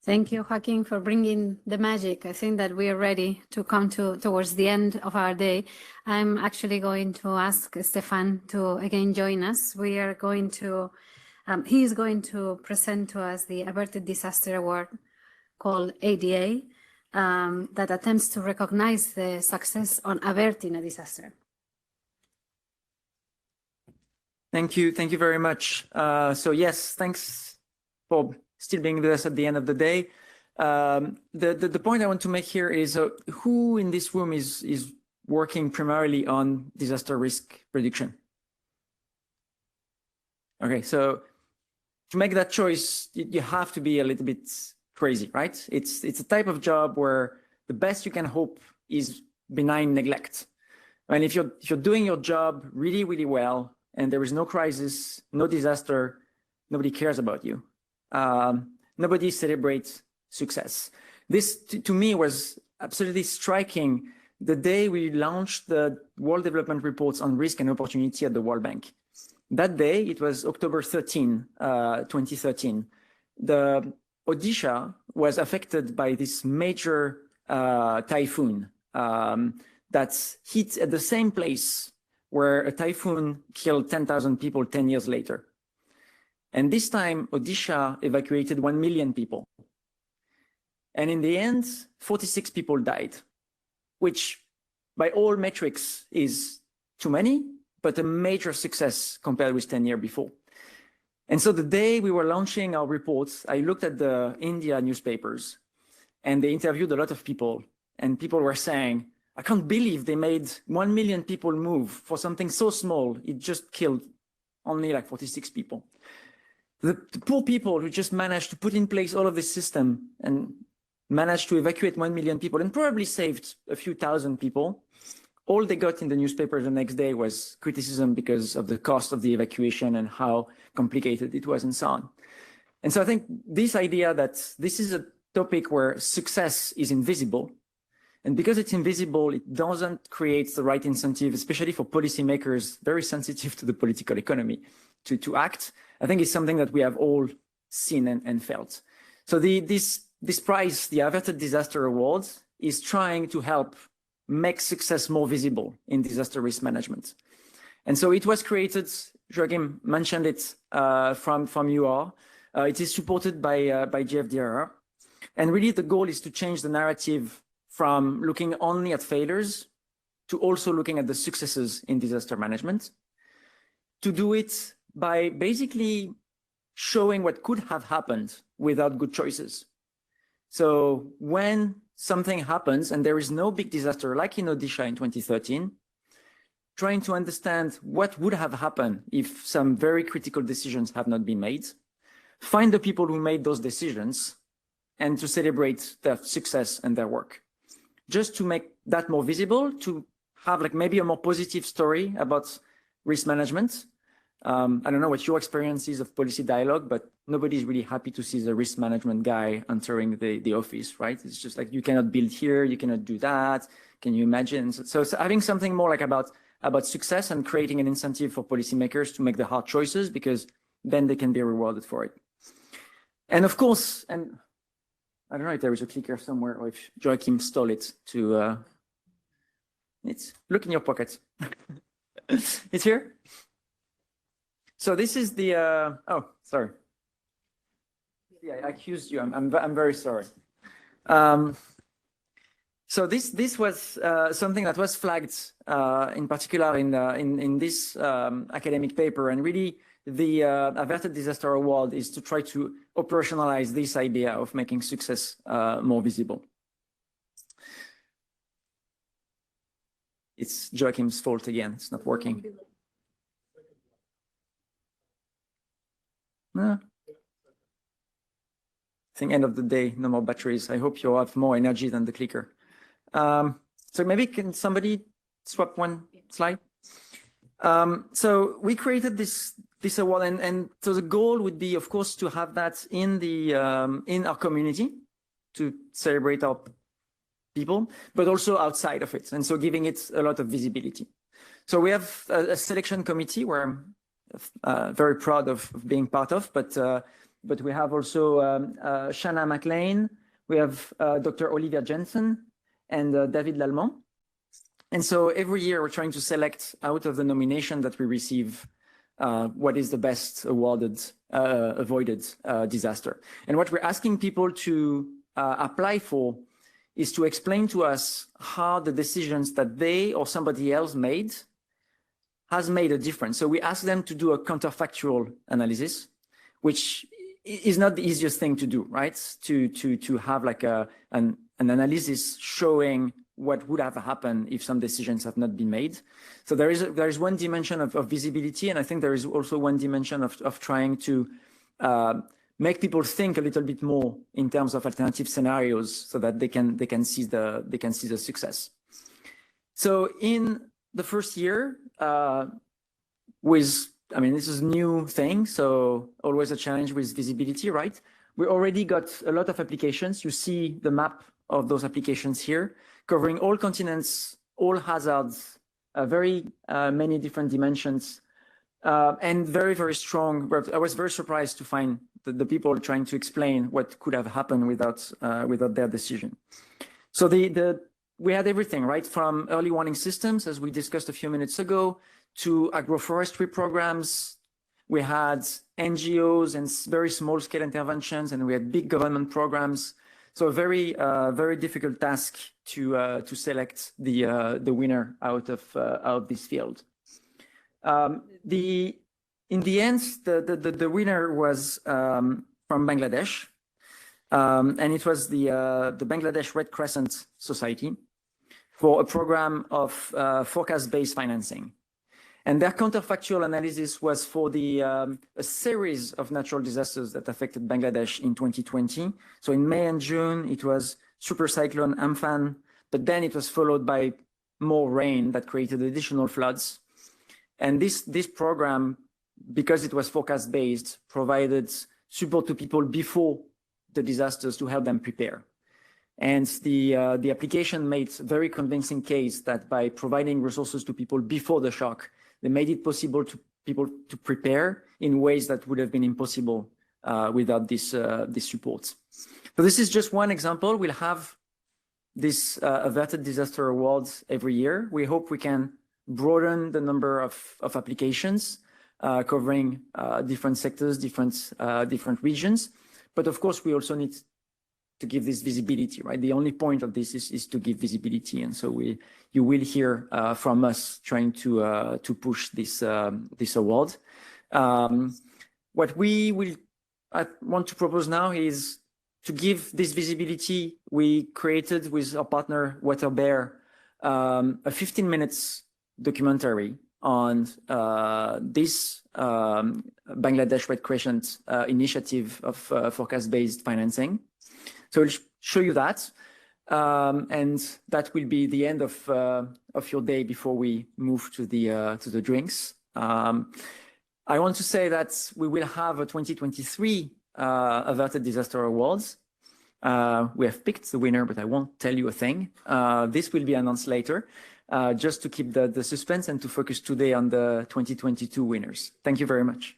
Thank you, Joaquin, for bringing the magic. I think that we are ready to come towards the end of our day. I'm actually going to ask Stefan to again join us. We are going to, he is going to present to us the Averted Disaster Award called ADA that attempts to recognize the success on averting a disaster. Thank you very much. So yes, thanks for still being with us at the end of the day. The point I want to make here is who in this room is working primarily on disaster risk prediction? Okay, so to make that choice, you have to be a little bit crazy, right? It's a type of job where the best you can hope is benign neglect. And if you're doing your job really, really well, and there is no crisis, no disaster, nobody cares about you. Nobody celebrates success. This, to me, was absolutely striking the day we launched the World Development Reports on Risk and Opportunity at the World Bank. That day, it was October 13, 2013. The Odisha was affected by this major typhoon that hit at the same place where a typhoon killed 10,000 people 10 years later. And this time, Odisha evacuated 1 million people. And in the end, 46 people died, which by all metrics is too many, but a major success compared with 10 years before. And so the day we were launching our reports, I looked at the India newspapers and they interviewed a lot of people, and people were saying, I can't believe they made 1 million people move for something so small. It just killed only like 46 people. The poor people who just managed to put in place all of this system and managed to evacuate 1 million people and probably saved a few thousand people, all they got in the newspaper the next day was criticism because of the cost of the evacuation and how complicated it was and so on. And so I think this idea that this is a topic where success is invisible, and because it's invisible, it doesn't create the right incentive, especially for policymakers very sensitive to the political economy, to act. I think it's something that we have all seen and felt. So this prize, the Averted Disaster Award, is trying to help make success more visible in disaster risk management. And so it was created, Joachim mentioned it from UR. It is supported by GFDRR. And really the goal is to change the narrative from looking only at failures to also looking at the successes in disaster management. To do it by basically showing what could have happened without good choices. So when something happens and there is no big disaster like in Odisha in 2013, trying to understand what would have happened if some very critical decisions have not been made, find the people who made those decisions, and to celebrate their success and their work. Just to make that more visible, to have like maybe a more positive story about risk management. I don't know what your experience is of policy dialogue, but nobody's really happy to see the risk management guy entering the office, right? It's just like, you cannot build here, you cannot do that. Can you imagine? So having something more like about success and creating an incentive for policymakers to make the hard choices, because then they can be rewarded for it. And of course, and I don't know if there is a clicker somewhere or if Joachim stole it to, look in your pocket. It's here. So this is the, oh, sorry. Yeah, I accused you, I'm very sorry. So this was something that was flagged in particular in this academic paper, and really the Averted Disaster Award is to try to operationalize this idea of making success more visible. It's Joachim's fault again, it's not working. No. I think end of the day, no more batteries. I hope you have more energy than the clicker. So maybe can somebody swap one slide? So we created this award, and so the goal would be, of course, to have that in the in our community to celebrate our people, but also outside of it, and so giving it a lot of visibility. So we have a selection committee where I'm very proud of being part of, but but we have also Shanna McLean, we have Dr. Olivia Jensen, and David Lallemand. And so every year we're trying to select out of the nomination that we receive what is the best avoided disaster. And what we're asking people to apply for is to explain to us how the decisions that they or somebody else made has made a difference. So we ask them to do a counterfactual analysis, which is not the easiest thing to do, right? To have like an analysis showing what would have happened if some decisions have not been made. So there is one dimension of visibility, and I think there is also one dimension of trying to make people think a little bit more in terms of alternative scenarios, so that they can see the success. So in the first year, this is a new thing, so always a challenge with visibility, right? We already got a lot of applications. You see the map of those applications here, covering all continents, all hazards, very many different dimensions, and very, very strong. I was very surprised to find the people trying to explain what could have happened without their decision. So we had everything, right? From early warning systems, as we discussed a few minutes ago, to agroforestry programs. We had NGOs and very small scale interventions, and we had big government programs. So a very, very difficult task to select the winner out of this field. In the end, the winner was from Bangladesh, and it was the Bangladesh Red Crescent Society for a program of forecast-based financing. And their counterfactual analysis was for a series of natural disasters that affected Bangladesh in 2020. So in May and June, it was super cyclone Amphan, but then it was followed by more rain that created additional floods. And this program, because it was forecast-based, provided support to people before the disasters to help them prepare. And the application made a very convincing case that by providing resources to people before the shock, they made it possible to people to prepare in ways that would have been impossible without this support. So this is just one example. We'll have this Averted Disaster Awards every year. We hope we can broaden the number of applications covering different sectors, different regions. But of course, we also need to give this visibility, right? The only point of this is to give visibility, and so you will hear from us trying to push this award. What I want to propose now is to give this visibility. We created with our partner WaterBear a 15 minutes documentary on this Bangladesh Red Crescent initiative of forecast-based financing. So I'll show you that, and that will be the end of your day before we move to the drinks. I want to say that we will have a 2023 Averted Disaster Awards. We have picked the winner, but I won't tell you a thing. This will be announced later, just to keep the suspense and to focus today on the 2022 winners. Thank you very much.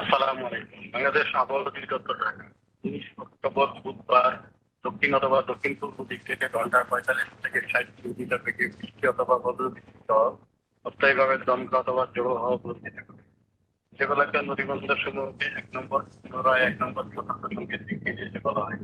আসসালামু আলাইকুম। বাংলাদেশ আবহাওয়া অধিদপ্তর Dhaka 19 October বুধবার দক্ষিণ অথবা দক্ষিণ পূর্ব দিক থেকে ঘন্টায় 45 থেকে 60 কিলোমিটার বেগে বৃষ্টি অথবা বজ্রবিদ্যুৎ সহ অস্থায়ীভাবে দমকা অথবা ঝোড়ো হাওয়া বইতে থাকবে। সেগুলোকে নদীবন্দর সমূহকে 1 নম্বর, পুনরায় 1 নম্বর সতর্ক সংকেত দিতে বলা হয়।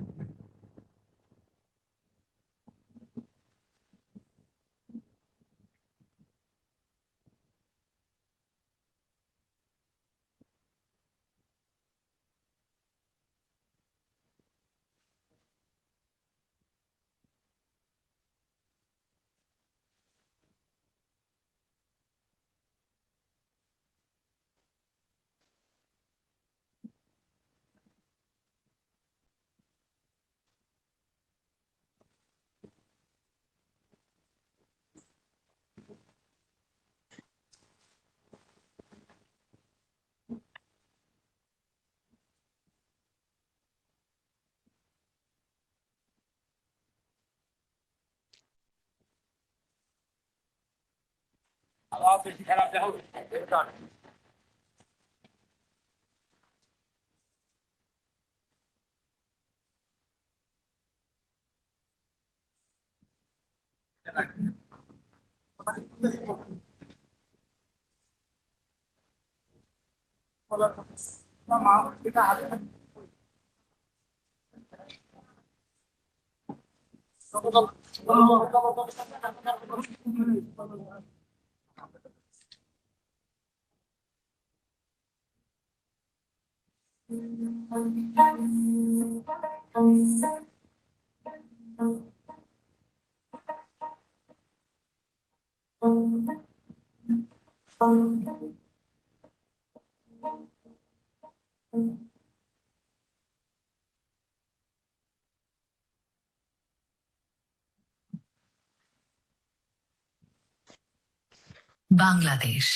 Bangladesh,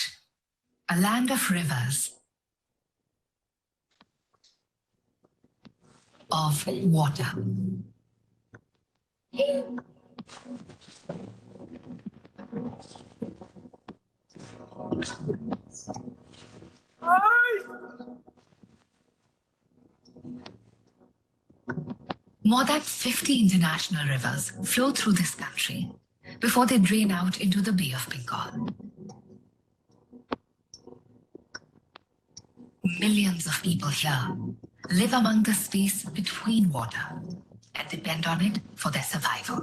a land of rivers, of water. More than 50 international rivers flow through this country before they drain out into the Bay of Bengal. Millions of people here live among the space between water and depend on it for their survival.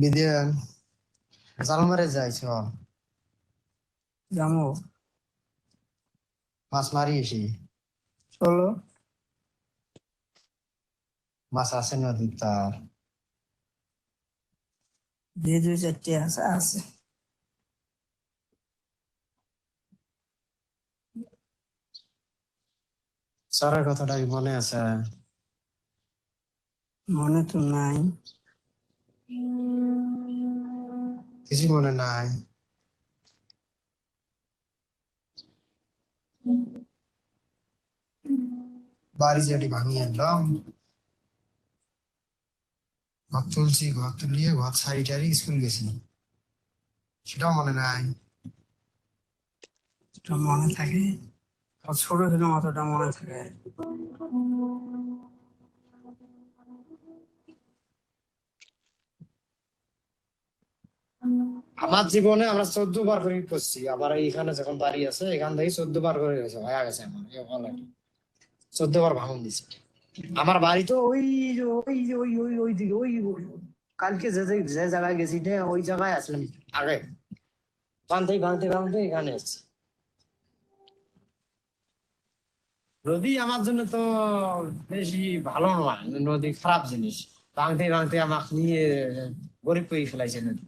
Bidian, Salmare যাইছো যামো মাছ মারি AC চলো মাছ আছে নদীর তার যে দুই চারটে আছে আছে স্যারের কথাটা কি মনে আছে মনে তো নাই কিছু মনে নাই বাড়ি যেটি ভাঙিয়ে আনলাম ঘর তুলছি ঘর তুলিয়ে ঘর সারি টারি স্কুল গেছি সেটাও মনে নাই এটা মনে থাকে ছোট ছিলাম অতটা মনে থাকে আমার জীবনে আমরা 14 বার করে করছি আবার এইখানে যখন বাড়ি আছে এখান থেকে 14 বার করে গেছে হয়ে গেছে আমার 14 বার ভাঙন দিছে আমার বাড়ি তো ওই যে ওই যে ওই ওই ওই দিকে ওই কালকে যে যে জায়গায় গেছি না ওই জায়গায় আসলাম আগে ভাঙতে ভাঙতে ভাঙতে এখানে এসছি নদী আমার জন্য তো বেশি ভালো নয় নদী খারাপ জিনিস ভাঙতে ভাঙতে আমাকে নিয়ে গরিব করে ফেলাইছে নদী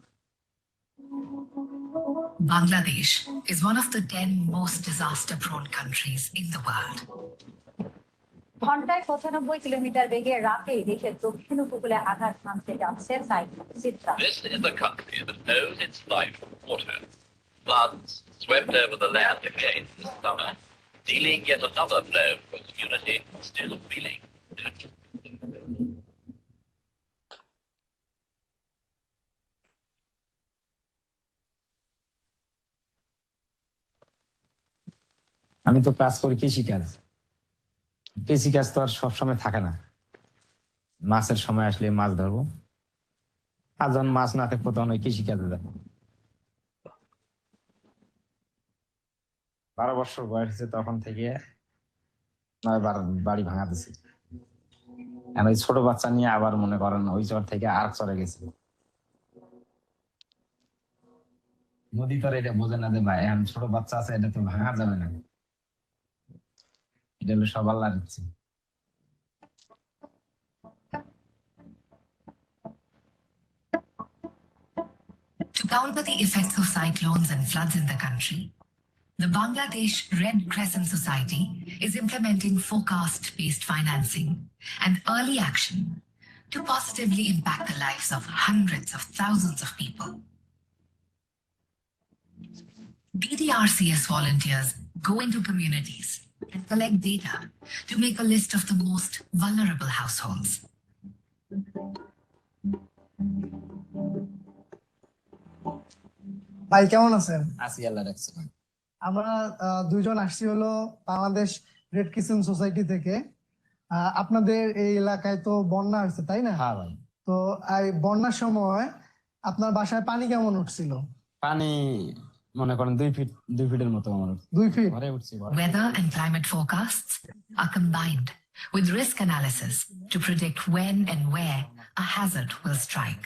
Bangladesh is one of the 10 most disaster-prone countries in the world. ঘন্টায় 95 কিলোমিটার বেগে রাতে দেশের দক্ষিণ উপকূলে আঘাত হানতে যাচ্ছে cyclone Chitra. This is a country that owes its life to water. Floods swept over the land again this summer, dealing yet another blow for a community still feeling. আমি তো কাজ করি কৃষিকাজ কৃষিকাজ তো আর সবসময় থাকে না মাছের সময় আসলে মাছ ধরবো আর যখন মাছ না থাকবো তখন ওই কৃষিকাজে যাবো 12 বছর বয়স হয়েছে তখন থেকে বাড়ি ভাঙা দিছি আর ওই ছোট বাচ্চা নিয়ে আবার মনে করেন ওই চর থেকে আর চরে গেছি নদী তো এটা বোঝে না যে ভাই এখন ছোট বাচ্চা আছে এটা তো ভাঙা যাবে না এটা হলো সব আল্লাহর ইচ্ছে To counter the effects of cyclones and floods in the country, the Bangladesh Red Crescent Society is implementing forecast-based financing and early action to positively impact the lives of hundreds of thousands of people. BDRCS volunteers go into communities and collect data to make a list of the most vulnerable households. ভাই কেমন আছেন? আসি আল্লাহ রাখছে। আমরা দুইজন আসছি হলো Bangladesh red crescent society থেকে। আপনাদের এই এলাকায় তো বন্যা হয়েছে তাই না? হ্যাঁ ভাই। তো এই বন্যার সময় আপনার বাসায় পানি কেমন উঠছিল? পানি মনে করেন 2 ফিটের মতো আমার 2 ফিট ঘরে উঠছে। Weather and climate forecasts are combined with risk analysis to predict when and where a hazard will strike.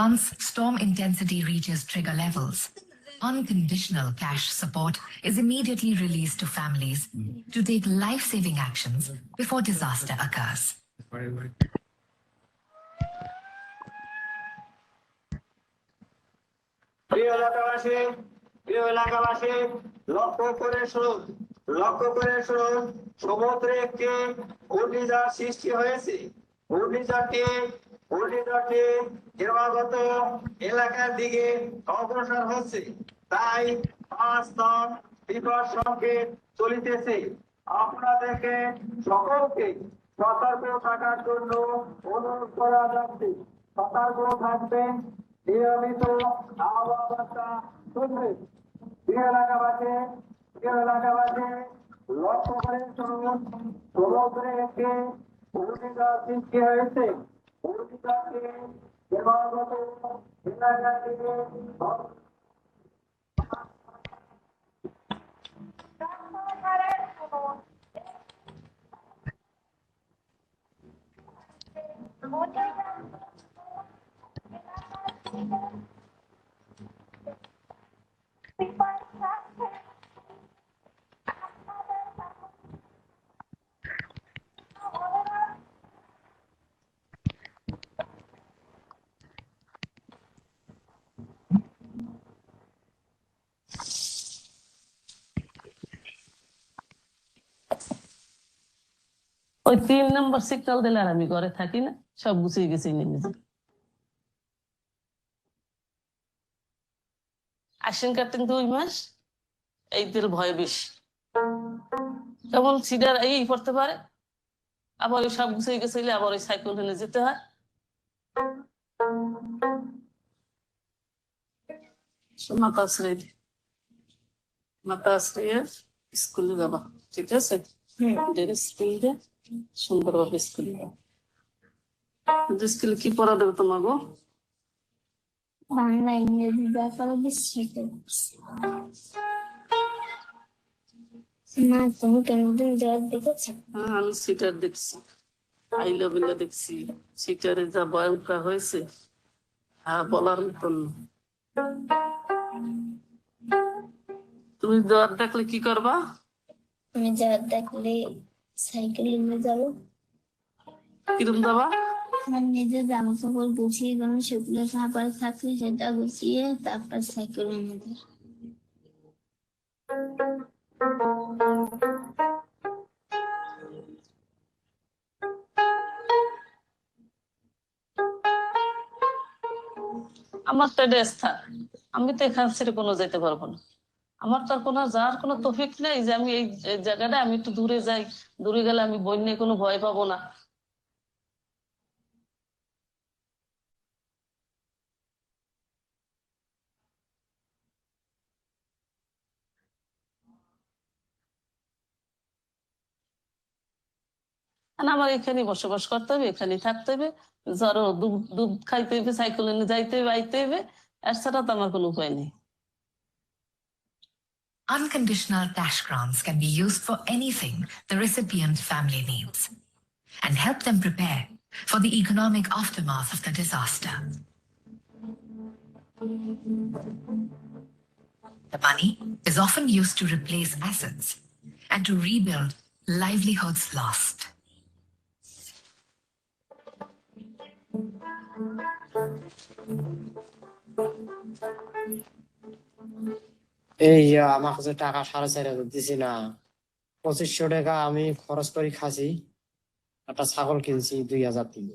Once storm intensity reaches trigger levels, unconditional cash support is immediately released to families to take life-saving actions before disaster occurs. প্রিয় এলাকাবাসী লক্ষ্য করে শুনুন সমুদ্রে একটি ঘূর্ণিঝড় সৃষ্টি হয়েছে। ঘূর্ণিঝড়টি ক্রমাগত এলাকার দিকে অগ্রসর হচ্ছে, তাই 5 নং বিপদ সংকেত চলিতেছে। আপনাদেরকে সকলকে সতর্ক থাকার জন্য অনুরোধ করা যাচ্ছে। সতর্ক থাকবেন, নিয়মিত আবহাওয়া বার্তা শুনবেন। প্রিয় এলাকাবাসী লক্ষ্য করে শুনুন সমুদ্রে একটি ঘূর্ণিঝড় সৃষ্টি হয়েছে। ঘূর্ণিঝড়টি ক্রমাগত এলাকার দিকে ওই 3 নম্বর সিগন্যাল দিলে আর আমি ঘরে থাকি না, সব গুছিয়ে গেছি নিজে। আশ্বিন কার্তিক 2 মাস, এই তেল ভয় বেশি, কেমন সিডার এই পড়তে পারে, আবার ওই সব গুছিয়ে গেছে আবার ওই সাইকেল নিয়ে যেতে হয়। মাথা আশ্রয়ে স্কুলে যাবা, ঠিক আছে? সুন্দরভাবে স্কুলে স্কুলে কি পড়া দেবে তোমাকে? বাংলা, ইংরেজি যা পড়াবে সেটা। না, তুমি কোনদিন জবাব দেখেছো? হ্যাঁ, আমি সিটার দেখছি, আইলাবিল্লা দেখছি। সিটারে যা ভয়ঙ্কর হয়েছে বলার মতন। তুমি জ্বর দেখলে কি করবা? আমি জবাব দেখলে সাইকেল নিয়ে যাবো। কিরম যাবা? আমার নিজের জামা কাপড় গুছিয়ে কোনো শুকনো খাবার থাকলে সেটা গুছিয়ে তারপর সাইকেল নিয়ে যাবো। আমার তো এটা স্থান, আমি তো এখান ছেড়ে কোনো যেতে পারবো না। আমার তো আর কোনো যাওয়ার কোনো তৌফিক নেই যে আমি এই জায়গাটা আমি একটু দূরে যাই, দূরে গেলে আমি বন্যায় কোনো ভয় পাবো না। আমার এখানে বসবাস করতে হবে, এখানে থাকতে হবে, জ্বর দুধ খাইতে হবে, সাইকেল নিয়ে যাইতে হবে, আইতে হবে, এর ছাড়া তো আমার কোনো উপায় নেই। Unconditional cash grants can be used for anything the recipient family needs and help them prepare for the economic aftermath of the disaster. The money is often used to replace assets and to rebuild livelihoods lost. এই আমার কাছে টাকা 4,500 দিছি না, 2500 টাকা আমি খরচ করে খাসি, একটা ছাগল কিনছি 2000 দিয়ে।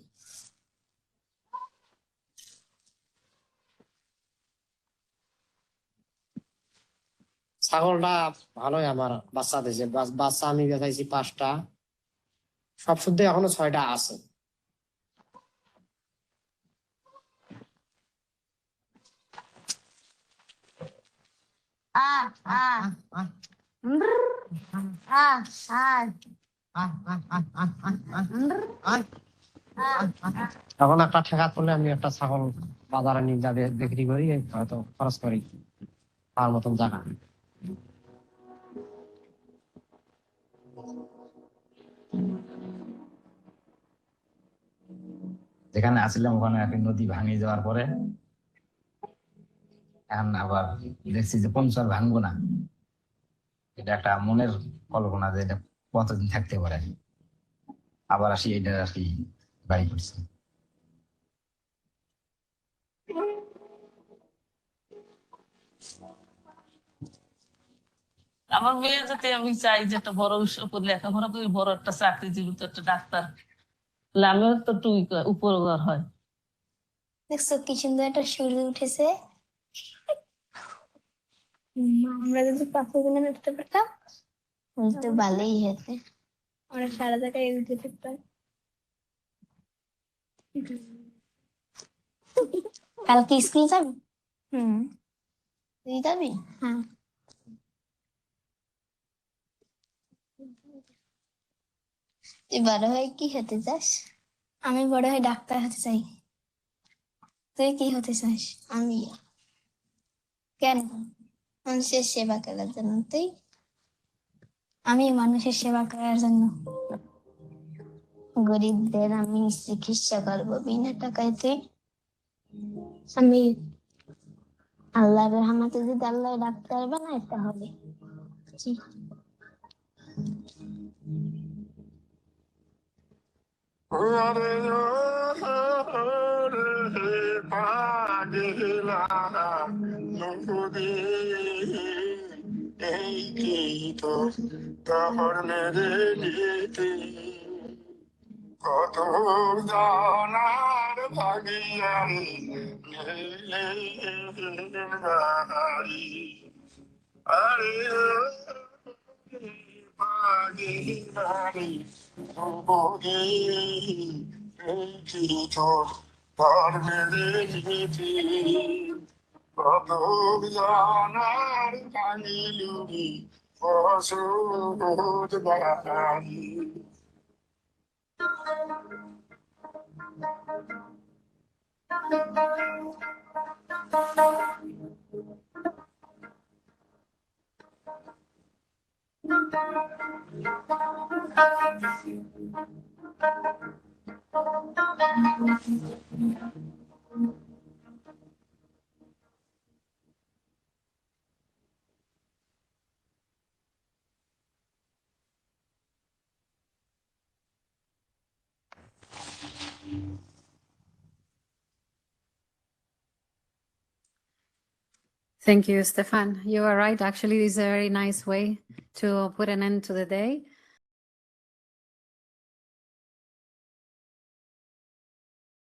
ছাগলটা ভালোই আমার বাচ্চা দিয়েছে, বাচ্চা আমি বেচাইছি 5টা, সব শুদ্ধ এখনো 6টা আছে। এখন একটা ঠেকা করলে আমি একটা ছাগল বাজারে নিয়ে যাবে বিক্রি করি, হয়তো খরচ করি তার মতন জায়গা। যেখানে আসছিলাম ওখানে একটা নদী ভাঙিয়ে যাওয়ার পরে এখন আবার দেখছি যে পঞ্চর ভাঙবো না, এটা একটা মনের কল্পনা যে এটা কতদিন থাকতে পারে। আবার আসি এটা আর কি বাড়ি করছি। আমার মেয়ে যাতে আমি চাই যে একটা বড় লেখাপড়া করে বড় একটা চাকরিজীবী, তো একটা ডাক্তার, আমিও তো একটু উপকার হয়। দেখছো কি সুন্দর একটা সূর্য উঠেছে। আমরা যদি পাখি গুলো উঠতে পারতাম তো ভালোই হতো, আমরা সারা জায়গায় উঠে থাকতাম। কালকে স্কুল যাবি? তুই যাবি? হ্যাঁ। তুই বড় হয়ে কি হতে চাস? আমি বড় হয়ে ডাক্তার হতে চাই। তুই কি হতে চাস? আমি। কেন? মানুষের সেবা করার জন্য। তুই? আমি মানুষের সেবা করার জন্য। গরিবদের আমি চিকিৎসা করবো বিনা টাকায়। তুই? আমি আল্লাহর রহমতে যদি আল্লাহ ডাক্তার বানায় তাহলে। কত জানার ভাগিয়ারি আরে ভাগিয়ারি ভোগে এই তোর ঘর মেরে নিয়েছি, কত জানার ভাঙিলুরি বসত বাড়ি। Thank you, Stefan. You are right. Actually, this is a very nice way to put an end to the day.